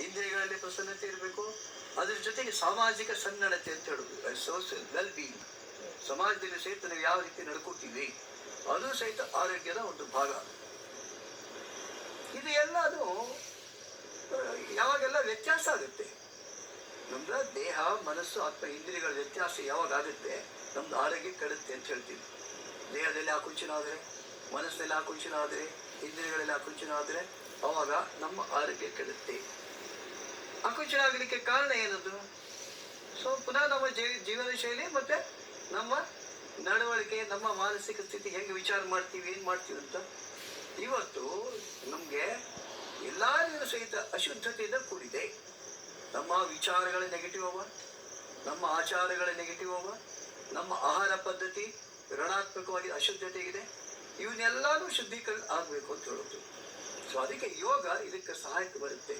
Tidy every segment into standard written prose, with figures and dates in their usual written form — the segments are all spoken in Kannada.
ಇಂದ್ರಿಯಗಳಲ್ಲಿ ಪ್ರಸನ್ನತೆ ಇರಬೇಕು. ಅದ್ರ ಜೊತೆಗೆ ಸಾಮಾಜಿಕ ಸನ್ನಡತೆ ಅಂತ ಹೇಳುದು, ಸೋಷಿಯಲ್ ವೆಲ್ ಬೀಯಿಂಗ್. ಸಮಾಜದಲ್ಲಿ ಸಹಿತ ನಾವು ಯಾವ ರೀತಿ ನಡ್ಕೋತೀವಿ ಅದು ಸಹಿತ ಆರೋಗ್ಯದ ಒಂದು ಭಾಗ. ಇದು ಎಲ್ಲ ಅದು ಯಾವಾಗೆಲ್ಲ ವ್ಯತ್ಯಾಸ ಆಗುತ್ತೆ, ನಮ್ದು ದೇಹ ಮನಸ್ಸು ಆತ್ಮ ಇಂದ್ರಿಯಗಳ ವ್ಯತ್ಯಾಸ ಯಾವಾಗ ಆಗುತ್ತೆ ನಮ್ದು ಆರೋಗ್ಯ ಕೆಡುತ್ತೆ ಅಂತ ಹೇಳ್ತೀವಿ. ದೇಹದಲ್ಲಿ ಆಕುಂಚನ ಆದರೆ, ಮನಸ್ಸಿನಲ್ಲಿ ಆಕುಂಚನ ಆದರೆ, ಇಂದ್ರಿಯಗಳಲ್ಲಿ ಆಕುಂಚನ ಆದರೆ ಅವಾಗ ನಮ್ಮ ಆರೋಗ್ಯ ಕೆಡುತ್ತೆ. ಆಕುಂಚನ ಆಗಲಿಕ್ಕೆ ಕಾರಣ ಏನದು? ಸೊ ಪುನಃ ನಮ್ಮ ಜೀವನ ಶೈಲಿ ಮತ್ತೆ ನಮ್ಮ ನಡವಳಿಕೆ, ನಮ್ಮ ಮಾನಸಿಕ ಸ್ಥಿತಿ, ಹೆಂಗೆ ವಿಚಾರ ಮಾಡ್ತೀವಿ, ಏನ್ ಮಾಡ್ತೀವಿ ಅಂತ. ಇವತ್ತು ನಮ್ಗೆ ಎಲ್ಲರಿಗೂ ಸಹಿತ ಅಶುದ್ಧತೆಯಿಂದ ಕೂಡಿದೆ. ನಮ್ಮ ವಿಚಾರಗಳ ನೆಗೆಟಿವ್ ಅವ, ನಮ್ಮ ಆಚಾರಗಳ ನೆಗೆಟಿವ್ ಅವ, ನಮ್ಮ ಆಹಾರ ಪದ್ಧತಿ ಋಣಾತ್ಮಕವಾಗಿ ಅಶುದ್ಧತೆ ಇದೆ. ಇವನ್ನೆಲ್ಲಾನು ಶುದ್ಧೀಕರಣ ಆಗ್ಬೇಕು ಅಂತ ಹೇಳೋದು. ಸೊ ಅದಕ್ಕೆ ಯೋಗ ಇದಕ್ಕೆ ಸಹಾಯಕ ಬರುತ್ತೆ.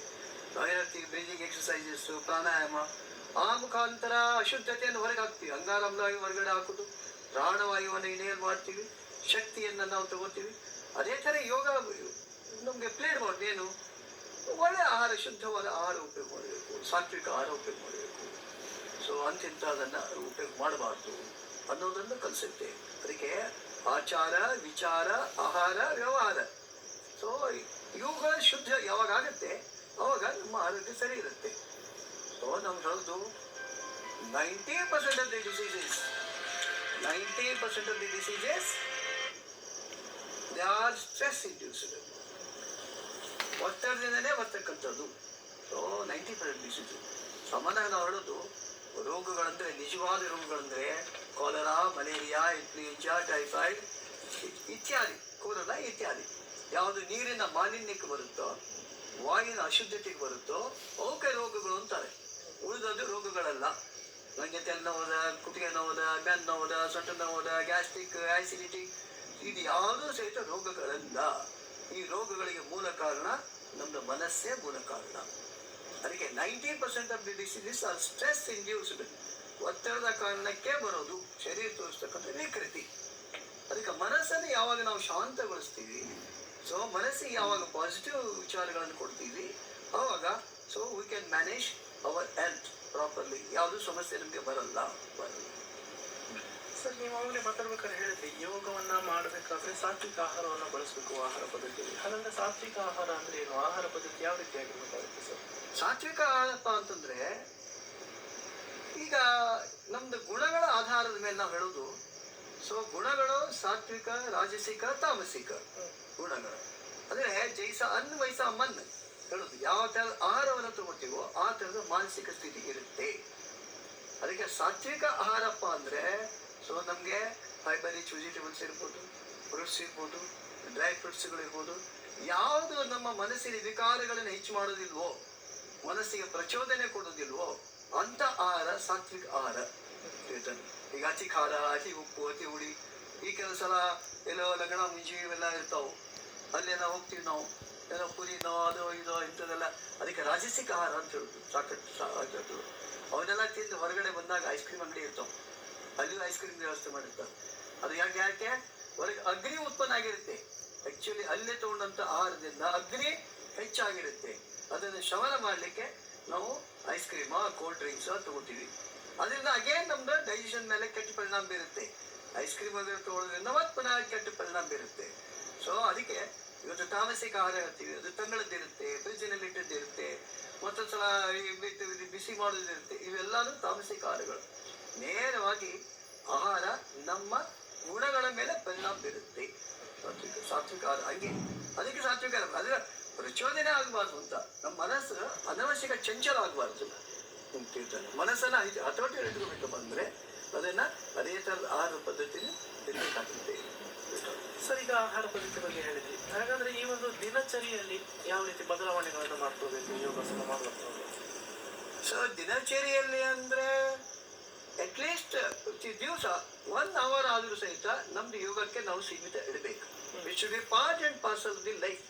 ಬ್ರೀದಿಂಗ್ ಎಕ್ಸಸೈಸಸ್, ಪ್ರಾಣಾಯಾಮ, ಆ ಮುಖಾಂತರ ಅಶುದ್ಧತೆಯನ್ನು ಹೊರಗೆ ಹಾಕ್ತೀವಿ. ಅಂಗಾರಮ್ಲವಾಯು ಹೊರಗಡೆ ಹಾಕುದು, ಪ್ರಾಣವಾಯುವನ್ನು ಇನ್ಹೇಲ್ ಮಾಡ್ತೀವಿ, ಶಕ್ತಿಯನ್ನು ನಾವು ತಗೋತೀವಿ. ಅದೇ ಥರ ಯೋಗ ನಮಗೆ ಪ್ಲೇಡ್ ಮಾಡೋದು ಏನು, ಒಳ್ಳೆ ಆಹಾರ, ಶುದ್ಧವಾದ ಆಹಾರ ಉಪಯೋಗ ಮಾಡಬೇಕು, ಸಾತ್ವಿಕ ಆಹಾರ ಉಪಯೋಗ ಮಾಡಬೇಕು. ಸೊ ಅಂತಿಂಥದನ್ನು ಉಪಯೋಗ ಮಾಡಬಾರ್ದು ಅನ್ನೋದನ್ನು ಕಲಿಸುತ್ತೆ. ಅದಕ್ಕೆ ಆಚಾರ, ವಿಚಾರ, ಆಹಾರ, ವ್ಯವಹಾರ. ಸೊ ಇವುಗಳ ಶುದ್ಧ ಯಾವಾಗ ಆಗುತ್ತೆ ಅವಾಗ ನಮ್ಮ ಆರೋಗ್ಯ ಸರಿ ಇರುತ್ತೆ. ಸೊ ನಮ್ಗೆ ಹೇಳೋದು 90% of the diseases, 90% of the diseases, they are stress induced. ಒತ್ತಡದಿಂದನೇ ಬರ್ತಕ್ಕಂಥದ್ದು. So 90% disease. ಸಾಮಾನ್ಯವಾಗಿ ನಾವು ಹೇಳೋದು ರೋಗಗಳಂದ್ರೆ, ನಿಜವಾದ ರೋಗಗಳಂದ್ರೆ ಕಾಲರಾ, ಮಲೇರಿಯಾ, ಇನ್ಫ್ಲೂಯೆಂಜಾ, ಟೈಫಾಯ್ಡ್ ಇತ್ಯಾದಿ, ಕೋರೋನಾ ಇತ್ಯಾದಿ. ಯಾವುದು ನೀರಿನ ಮಾಲಿನ್ಯಕ್ಕೆ ಬರುತ್ತೋ, ವಾಯುವಿನ ಅಶುದ್ಧತೆಗೆ ಬರುತ್ತೋ ಅವಕ್ಕೆ ರೋಗಗಳು ಅಂತಾರೆ. ಉಳಿದದ್ದು ರೋಗಗಳಲ್ಲ. ನನಗೆ ತೆನ್ನೋದ, ಕುತ್ತಿಗೆ ನೋವುದ, ಬೆನ್ನು ನೋವುದ, ಸೊಂಟ ನೋವುದ, ಗ್ಯಾಸ್ಟ್ರಿಕ್, ಆಸಿಡಿಟಿ, ಇದು ಯಾವುದೂ ಸಹಿತ ರೋಗಗಳಲ್ಲ. ಈ ರೋಗಗಳಿಗೆ ಮೂಲ ಕಾರಣ ನಮ್ದು ಮನಸ್ಸೇ ಮೂಲ ಕಾರಣ. ಅದಕ್ಕೆ 90% of the diseases R stress induced. ಒತ್ತಡದ ಕಾರಣಕ್ಕೆ ಬರೋದು, ಶರೀರ ತೋರಿಸ್ತಕ್ಕಂಥ ವಿಕೃತಿ. ಅದಕ್ಕೆ ಮನಸ್ಸನ್ನು ಯಾವಾಗ ನಾವು ಶಾಂತಗೊಳಿಸ್ತೀವಿ, ಸೊ ಮನಸ್ಸಿಗೆ ಯಾವಾಗ ಪಾಸಿಟಿವ್ ವಿಚಾರಗಳನ್ನು ಕೊಡ್ತೀವಿ ಆವಾಗ so we can manage our health properly. ಯಾವುದು ಸಮಸ್ಯೆ ನಮಗೆ ಬರಲ್ಲ. ಸರ್, ನೀವು ಅವಾಗಲೇ ಮಾತಾಡ್ಬೇಕಾದ್ರೆ ಹೇಳಿದ್ರಿ ಯೋಗವನ್ನ ಮಾಡಬೇಕಾದ್ರೆ ಸಾತ್ವಿಕ ಆಹಾರವನ್ನು ಬಳಸಬೇಕು ಆಹಾರ ಪದ್ಧತಿಯಲ್ಲಿ. ಹಾಗಾದ್ರೆ ಸಾತ್ವಿಕ ಆಹಾರ ಅಂದ್ರೆ ಏನು? ಆಹಾರ ಪದ್ಧತಿ ಯಾವ ರೀತಿಯಾಗಿರ್ಬೇಕಾಗುತ್ತೆ ಸರ್? ಸಾತ್ವಿಕ ಆಹಾರಪ್ಪ ಅಂತಂದ್ರೆ ಈಗ ನಮ್ದು ಗುಣಗಳ ಆಧಾರದ ಮೇಲೆ ನಾವು ಹೇಳೋದು. ಸೊ ಗುಣಗಳು ಸಾತ್ವಿಕ, ರಾಜಸಿಕ, ತಾಮಸಿಕ ಗುಣಗಳು. ಅಂದ್ರೆ ಜೈಸ ಅನ್ ವೈಸ ಮನ್ ಹೇಳುದು. ಯಾವ ತರದ ಆಹಾರವನ್ನು ತಗೋತೀವೋ ಆ ತರದ ಮಾನಸಿಕ ಸ್ಥಿತಿ ಇರುತ್ತೆ. ಅದಕ್ಕೆ ಸಾತ್ವಿಕ ಆಹಾರಪ್ಪ ಅಂದ್ರೆ ಸೊ ನಮ್ಗೆ ಫೈಬರ್ ರಿಚ್ ವೆಜಿಟೇಬಲ್ಸ್ ಇರ್ಬೋದು, ಫ್ರೂಟ್ಸ್ ಇರ್ಬೋದು, ಡ್ರೈ ಫ್ರೂಟ್ಸ್ಗಳು ಇರ್ಬೋದು. ಯಾವುದು ನಮ್ಮ ಮನಸ್ಸಿನ ವಿಕಾರಗಳನ್ನು ಹೆಚ್ಚು ಮಾಡೋದಿಲ್ವೋ, ಮನಸ್ಸಿಗೆ ಪ್ರಚೋದನೆ ಕೊಡೋದಿಲ್ವೋ ಅಂತ ಆಹಾರ ಸಾತ್ವಿಕ ಆಹಾರ. ಈಗ ಅತಿ ಖಾರ, ಅತಿ ಉಪ್ಪು, ಅತಿ ಹುಳಿ, ಈ ಕೆಲವು ಸಲ ಎಲ್ಲೋ ಲಗ್ನ ಮುಂಜಿ ಇವೆಲ್ಲ ಇರ್ತಾವೆ, ಅಲ್ಲೆಲ್ಲ ಹೋಗ್ತೀವಿ ನಾವು, ಏನೋ ಪುರಿನೋ ಅದೋ ಇದೋ ಇಂಥದ್ದೆಲ್ಲ. ಅದಕ್ಕೆ ರಾಜಸಿಕ ಆಹಾರ ಅಂತ ಹೇಳುದು. ಸಾಕಷ್ಟು ಅವನ್ನೆಲ್ಲ ತಿಂದು ಹೊರಗಡೆ ಬಂದಾಗ ಐಸ್ ಕ್ರೀಮ್ ಅಂಗಡಿ ಇರ್ತಾವೆ, ಅಲ್ಲಿಯೂ ಐಸ್ ಕ್ರೀಮ್ ವ್ಯವಸ್ಥೆ ಮಾಡಿರ್ತಾರೆ. ಅದು ಯಾಕೆ ಹೊರಗೆ ಅಗ್ನಿ ಉತ್ಪನ್ನ ಆಗಿರುತ್ತೆ. ಆಕ್ಚುಲಿ ಅಲ್ಲೇ ತಗೊಂಡಂತ ಆಹಾರದಿಂದ ಅಗ್ನಿ ಹೆಚ್ಚಾಗಿರುತ್ತೆ. ಅದನ್ನು ಶಮನ ಮಾಡಲಿಕ್ಕೆ ನಾವು ಐಸ್ ಕ್ರೀಮ್, ಕೋಲ್ಡ್ ಡ್ರಿಂಕ್ಸ್ ತಗೋತೀವಿ. ಅದರಿಂದ ಅಗೇನ್ ನಮ್ದು ಡೈಜೆಷನ್ ಮೇಲೆ ಕೆಟ್ಟ ಪರಿಣಾಮ ಬೀರುತ್ತೆ. ಐಸ್ ಕ್ರೀಮ್ ತಗೊಳ್ಳೋದ್ರಿಂದ ಮತ್ತೆ ಪುನಃ ಕೆಟ್ಟ ಪರಿಣಾಮ ಬೀರುತ್ತೆ. ಸೊ ಅದಕ್ಕೆ ಇವತ್ತು ತಾಮಸಿಕ ಆಹಾರ ಹೇಳ್ತೀವಿ, ಅದು ತಂಗಳದ್ದಿರುತ್ತೆ, ಫ್ರಿಜ್ಜಿನಲ್ಲಿ ಇಟ್ಟದ್ದಿರುತ್ತೆ, ಮತ್ತೊಂದ್ಸಲ ಬಿಸಿ ಮಾಡೋದಿರುತ್ತೆ. ಇವೆಲ್ಲಾನು ತಾಮಸಿಕ ಆಹಾರಗಳು. ನೇರವಾಗಿ ಆಹಾರ ನಮ್ಮ ಗುಣಗಳ ಮೇಲೆ ಪರಿಣಾಮ ಬೀರುತ್ತೆ. ಸಾತ್ವಿಕ ಆಹಾರ ಹಂಗೆ. ಅದಕ್ಕೆ ಸಾತ್ವಿಕ ಅದರ ಪ್ರಚೋದನೆ ಆಗಬಾರ್ದು ಅಂತ. ನಮ್ಮ ಮನಸ್ಸು ಅನವಶ್ಯಕ ಚಂಚಲ ಆಗಬಾರ್ದು. ಮನಸ್ಸನ್ನ ಹತೋಟಿ ಇಟ್ಕೋಬೇಕು ಬಂದ್ರೆ ಅದನ್ನ ಅದೇ ತರದ ಆಹಾರ ಪದ್ಧತಿನ ಇರಬೇಕಾಗುತ್ತೆ. ಸರ್, ಈಗ ಆಹಾರ ಪದ್ಧತಿ ಬಗ್ಗೆ ಹೇಳಿದ್ವಿ. ಹಾಗಾದ್ರೆ ಈ ಒಂದು ದಿನಚರಿಯಲ್ಲಿ ಯಾವ ರೀತಿ ಬದಲಾವಣೆಗಳನ್ನು ಮಾಡ್ಕೋಬೇಕು ಯೋಗಾಸನ ಮಾಡಬೇಕು? ಸೊ ದಿನಚರಿಯಲ್ಲಿ ಅಂದ್ರೆ ಅಟ್ಲೀಸ್ಟ್ ದಿವಸ 1 hour ಆದ್ರೂ ಸಹಿತ ನಮ್ದು ಯೋಗಕ್ಕೆ ನಾವು ಸೀಮಿತ ಇಡಬೇಕು. It should be part and parcel of the life.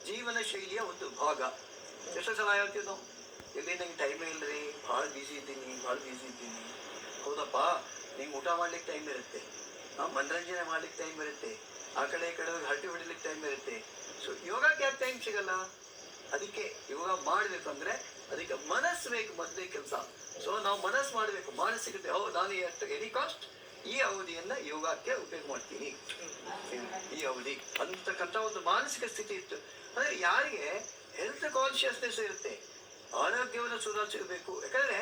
ಜೀವನ ಶೈಲಿಯ ಒಂದು ಭಾಗ. ಎಷ್ಟು ಸಲ ಹೇಳ್ತೀವಿ ನಾವು, ಇಲ್ಲಿ ನಂಗೆ ಟೈಮೇ ಇಲ್ಲರಿ, ಭಾಳ ಬ್ಯುಸಿ ಇದ್ದೀನಿ. ಹೌದಪ್ಪ, ನಿಂಗೆ ಊಟ ಮಾಡ್ಲಿಕ್ಕೆ ಟೈಮ್ ಇರುತ್ತೆ, ಮನರಂಜನೆ ಮಾಡ್ಲಿಕ್ಕೆ ಟೈಮ್ ಇರುತ್ತೆ, ಆ ಕಡೆ ಈ ಕಡೆ ಹರಟಿ ಹೊಡಿಲಿಕ್ಕೆ ಟೈಮ್ ಇರುತ್ತೆ. ಸೊ ಯೋಗಕ್ಕೆ ಯಾಕೆ ಟೈಮ್ ಸಿಗಲ್ಲ? ಅದಕ್ಕೆ ಯೋಗ ಮಾಡಬೇಕಂದ್ರೆ ಅದಕ್ಕೆ ಮನಸ್ಸು ಬೇಕು ಮೊದಲೇ ಕೆಲಸ. ಸೊ ನಾವು ಮನಸ್ಸು ಮಾಡಬೇಕು, ಮಾನಸಿಕತೆ. ನಾನು ಎಷ್ಟು ಎನಿ ಕಾಸ್ಟ್ ಈ ಅವಧಿಯನ್ನ ಯೋಗಕ್ಕೆ ಉಪಯೋಗ ಮಾಡ್ತೀನಿ, ಈ ಅವಧಿ ಅಂತಕ್ಕಂಥ ಒಂದು ಮಾನಸಿಕ ಸ್ಥಿತಿ ಇತ್ತು. ಅಂದ್ರೆ ಯಾರಿಗೆ ಹೆಲ್ತ್ ಕಾನ್ಶಿಯಸ್ನೆಸ್ ಇರುತ್ತೆ, ಆರೋಗ್ಯವನ್ನು ಸುಧಾರಿಸಬೇಕು. ಯಾಕಂದ್ರೆ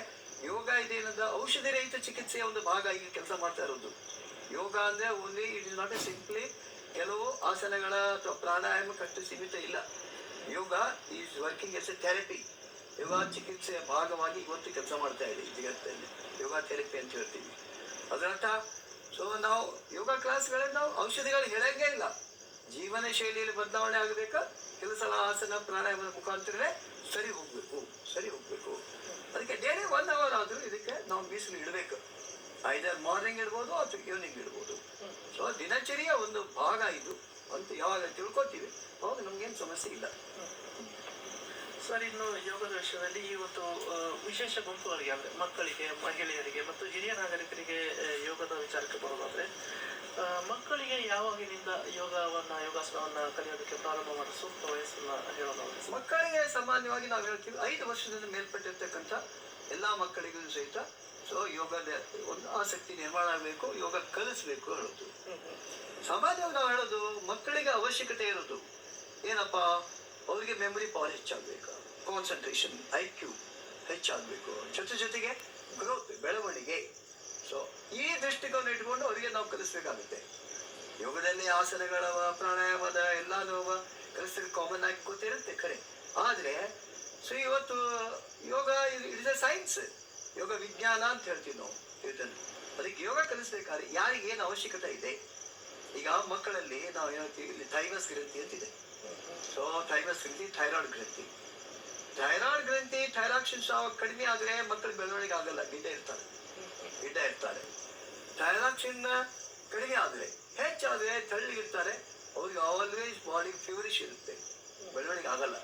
ಯೋಗ ಇದೇನಂದ್ರೆ ಔಷಧಿ ರಹಿತ ಚಿಕಿತ್ಸೆಯ ಒಂದು ಭಾಗ ಈಗ ಕೆಲಸ ಮಾಡ್ತಾ ಇರೋದು. ಯೋಗ ಅಂದ್ರೆ only it is not a simply ಕೆಲವು ಆಸನಗಳ ಅಥವಾ ಪ್ರಾಣಾಯಾಮಕ್ಕಷ್ಟು ಸೀಮಿತ ಇಲ್ಲ. Yoga is working as a therapy. ಯೋಗ ಚಿಕಿತ್ಸೆಯ ಭಾಗವಾಗಿ ಇವತ್ತು ಕೆಲಸ ಮಾಡ್ತಾ ಇದೆ ಈ ಜಗತ್ತಲ್ಲಿ. ಯೋಗ ಥೆರಪಿ ಅಂತ ಹೇಳ್ತೀವಿ ಅದರರ್ಥ. ಸೊ ನಾವು ಯೋಗ ಕ್ಲಾಸ್ಗಳಲ್ಲಿ ನಾವು ಔಷಧಿಗಳು ಹೇಳಂಗೇ ಇಲ್ಲ. ಜೀವನ ಶೈಲಿಯಲ್ಲಿ ಬದಲಾವಣೆ ಆಗಬೇಕಾ, ಕೆಲವು ಸಲ ಆಸನ ಪ್ರಾಣಾಯಾಮದ ಮುಖಾಂತರನೇ ಸರಿ ಹೋಗ್ಬೇಕು. ಅದಕ್ಕೆ ಡೈಲಿ 1 hour ಆದರೂ ಇದಕ್ಕೆ ನಾವು ಮೀಸಲು ಇಡಬೇಕು. ಐದರ್ ಮಾರ್ನಿಂಗ್ ಇಡ್ಬೋದು ಅಥವಾ ಈವ್ನಿಂಗ್ ಇಡ್ಬೋದು. ಸೊ ದಿನಚರಿಯ ಒಂದು ಭಾಗ ಇದು ಅಂತ ಯಾವಾಗ ತಿಳ್ಕೊತೀವಿ ಅವಾಗ ನಮ್ಗೇನು ಸಮಸ್ಯೆ ಇಲ್ಲ. ಸರ್, ಇನ್ನು ಯೋಗದ ವಿಷಯದಲ್ಲಿ ಇವತ್ತು ವಿಶೇಷ ಗುಂಪುಗಳಿಗೆ ಅಂದ್ರೆ ಮಕ್ಕಳಿಗೆ, ಮಹಿಳೆಯರಿಗೆ ಮತ್ತು ಹಿರಿಯ ನಾಗರಿಕರಿಗೆ ಯೋಗದ ವಿಚಾರಕ್ಕೆ ಬರೋದಾದ್ರೆ ಮಕ್ಕಳಿಗೆ ಯಾವಾಗಿನಿಂದ ಯೋಗಾಸನವನ್ನ ಕಲಿಯೋದಕ್ಕೆ ಪ್ರಾರಂಭ ಮಾಡೋ ಸೂಕ್ತ ವಯಸ್ಸನ್ನ ಹೇಳೋದಾದ್ರೆ? ಮಕ್ಕಳಿಗೆ ಸಾಮಾನ್ಯವಾಗಿ ನಾವು ಹೇಳ್ತೀವಿ 5 ವರ್ಷದಿಂದ ಮೇಲ್ಪಟ್ಟಿರ್ತಕ್ಕಂಥ ಎಲ್ಲಾ ಮಕ್ಕಳಿಗೂ ಸಹಿತ ಸೊ ಯೋಗದ ಒಂದು ಆಸಕ್ತಿ ನಿರ್ಮಾಣ ಆಗಬೇಕು, ಯೋಗ ಕಲಿಸ್ಬೇಕು ಹೇಳೋದು. ಸಾಮಾನ್ಯವಾಗಿ ನಾವು ಹೇಳೋದು ಮಕ್ಕಳಿಗೆ ಅವಶ್ಯಕತೆ ಇರೋದು ಏನಪ್ಪಾ, ಅವರಿಗೆ ಮೆಮೊರಿ ಪವರ್ ಹೆಚ್ಚಾಗಬೇಕು, ಕಾನ್ಸಂಟ್ರೇಷನ್ IQ ಹೆಚ್ಚಾಗಬೇಕು, ಜೊತೆಗೆ ಗ್ರೋತ್ ಬೆಳವಣಿಗೆ. ಸೊ ಈ ದೃಷ್ಟಿಕೋನ ಇಟ್ಕೊಂಡು ಅವರಿಗೆ ನಾವು ಕಲಿಸ್ಬೇಕಾಗುತ್ತೆ. ಯೋಗದಲ್ಲಿ ಆಸನಗಳ ಪ್ರಾಣಾಯಾಮದ ಎಲ್ಲಾನು ಕಲಿಸಲಿಕ್ಕೆ ಕಾಮನ್ ಆಗಿ ಗೊತ್ತಿರುತ್ತೆ ಖರೆ. ಆದ್ರೆ ಸೊ ಇವತ್ತು ಯೋಗ ಇಟ್ ಇಸ್ ಎ ಸೈನ್ಸ್, ಯೋಗ ವಿಜ್ಞಾನ ಅಂತ ಹೇಳ್ತೀವಿ ನಾವು ಇದನ್ನು. ಅದಕ್ಕೆ ಯೋಗ ಕಲಿಸ್ಬೇಕಾದ್ರೆ ಯಾರಿಗೆ ಏನು ಅವಶ್ಯಕತೆ ಇದೆ. ಈಗ ಮಕ್ಕಳಲ್ಲಿ ನಾವು ಹೇಳ್ತೀವಿ ಇಲ್ಲಿ ಥೈಮಸ್ ಗ್ರಂಥಿ ಅಂತಿದೆ. ಸೊ ಥೈಮಸ್ ಗ್ರಂಥಿ, ಥೈರಾಯ್ಡ್ ಗ್ರಂಥಿ, ಥೈರಾಕ್ಸಿನ್ ಸ್ರಾವ ಕಡಿಮೆ ಆದ್ರೆ ಮಕ್ಕಳ ಬೆಳವಣಿಗೆ ಆಗಲ್ಲ, ಗಿಡ್ಡ ಇರ್ತಾರೆ. ಥೈರಾಕ್ಸಿನ್ ಕಡಿಮೆ ಆದ್ರೆ, ಹೆಚ್ಚಾದ್ರೆ ತಳ್ಳಿಗಿರ್ತಾರೆ, ಅವ್ರಿಗೆ ಆಲ್ವೇಸ್ ಬಾಡಿ ಫೀವರಿಶ್ ಇರುತ್ತೆ, ಬೆಳವಣಿಗೆ ಆಗಲ್ಲ.